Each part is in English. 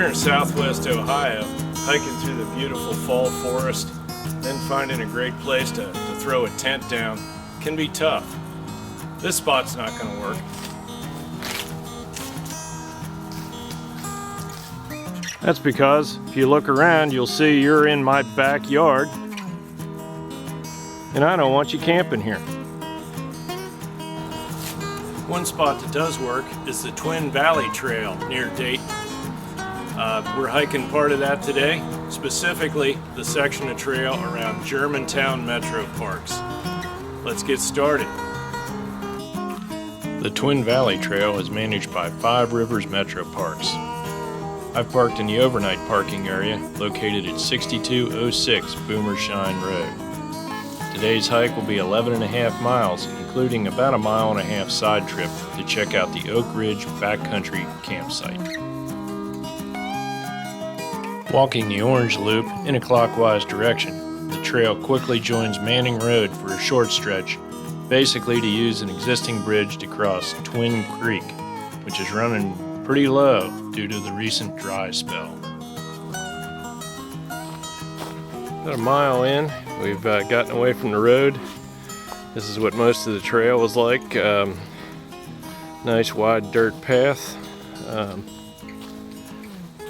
in southwest Ohio, hiking through the beautiful fall forest, then finding a great place to throw a tent down can be tough. This spot's not going to work. That's because if you look around, you'll see you're in my backyard, and I don't want you camping here. One spot that does work is the Twin Valley Trail near Dayton. We're hiking part of that today, specifically the section of trail around Germantown Metroparks. Let's get started. The Twin Valley Trail is managed by 5 Rivers Metroparks. I've parked in the overnight parking area located at 6206 Boomershine Road. Today's hike will be 11.5 miles, including about 1.5 mile side trip to check out the Oakridge Backcountry Campsite. Walking the Orange Loop in a clockwise direction, the trail quickly joins Manning Road for a short stretch, basically to use an existing bridge to cross Twin Creek, which is running pretty low due to the recent dry spell. About 1 mile in, we've gotten away from the road. This is what most of the trail was like. Nice wide dirt path.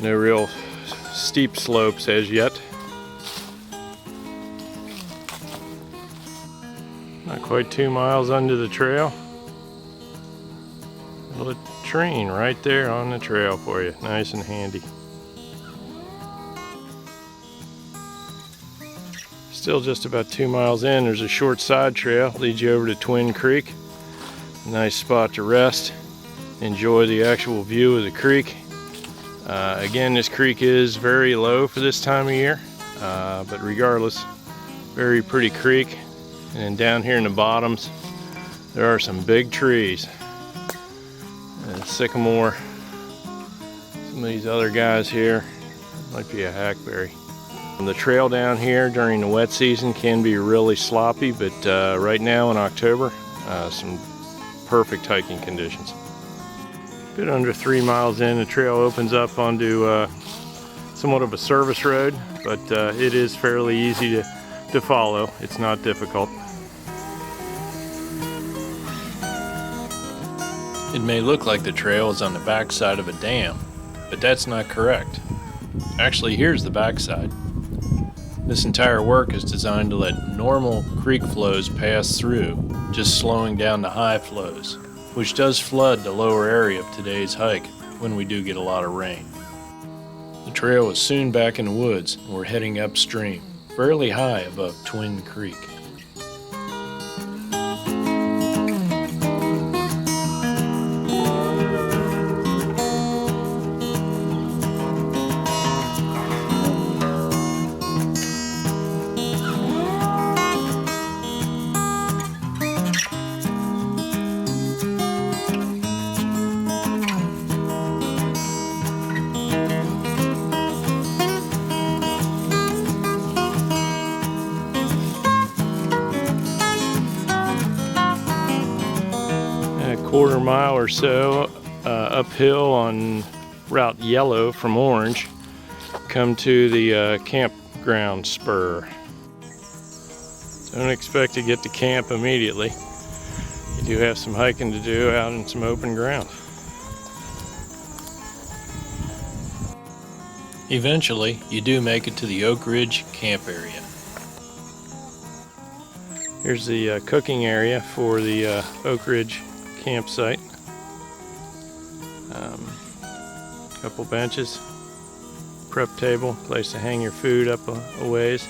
No real steep slopes as yet. Not quite 2 miles under the trail. A little train right there on the trail for you, nice and handy. Still just about 2 miles in, there's a short side trail, leads you over to Twin Creek. Nice spot to rest, enjoy the actual view of the creek. Again, this creek is very low for this time of year, but regardless, very pretty creek. And then down here in the bottoms, there are some big trees. Sycamore, some of these other guys here, might be a hackberry. The trail down here during the wet season can be really sloppy, but right now in October, some perfect hiking conditions. A bit under 3 miles in, the trail opens up onto somewhat of a service road, but it is fairly easy to follow. It's not difficult. It may look like the trail is on the backside of a dam, but that's not correct. Actually, here's the backside. This entire work is designed to let normal creek flows pass through, just slowing down the high flows, which does flood the lower area of today's hike when we do get a lot of rain. The trail is soon back in the woods, and we're heading upstream, fairly high above Twin Creek. Quarter mile or so uphill on Route Yellow from Orange, come to the campground spur. Don't expect to get to camp immediately. You do have some hiking to do out in some open ground. Eventually, you do make it to the Oakridge Camp area. Here's the cooking area for the Oakridge Campsite. Couple benches, prep table, place to hang your food up a ways.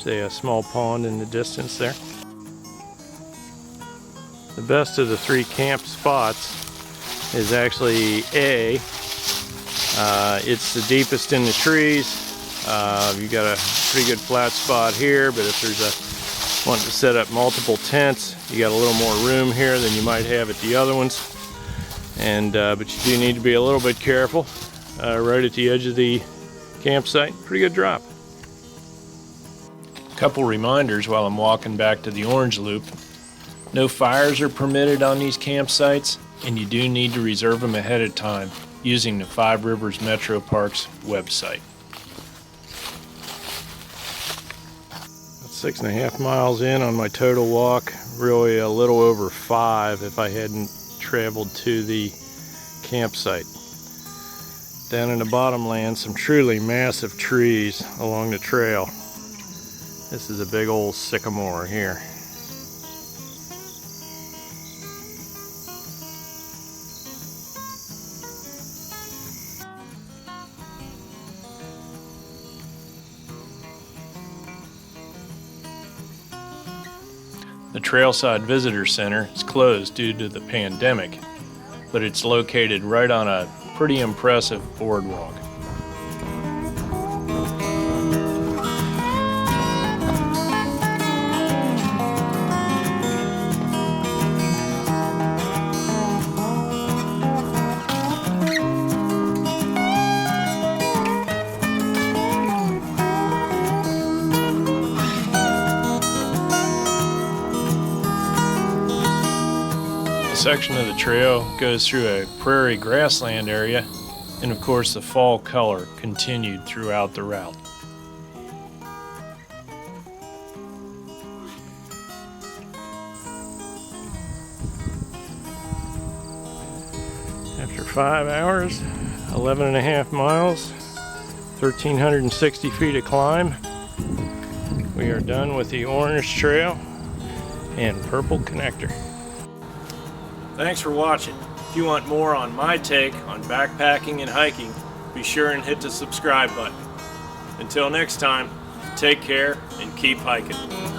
There's a small pond in the distance there. The best of the 3 camp spots is actually A. It's the deepest in the trees. You got a pretty good flat spot here, but if there's wanting to set up multiple tents, you got a little more room here than you might have at the other ones. And but you do need to be a little bit careful. Right at the edge of the campsite, pretty good drop. Couple reminders while I'm walking back to the Orange Loop. No fires are permitted on these campsites, and you do need to reserve them ahead of time using the Five Rivers Metropark's website. 6.5 miles in on my total walk, really a little over 5 if I hadn't traveled to the campsite. Down in the bottomland, some truly massive trees along the trail. This is a big old sycamore here. The Trailside Visitor Center is closed due to the pandemic, but it's located right on a pretty impressive boardwalk. A section of the trail goes through a prairie grassland area, and of course the fall color continued throughout the route. After 5 hours, 11.5 miles, 1,360 feet of climb, we are done with the Orange Trail and Purple Connector. Thanks for watching. If you want more on my take on backpacking and hiking, be sure and hit the subscribe button. Until next time, take care and keep hiking.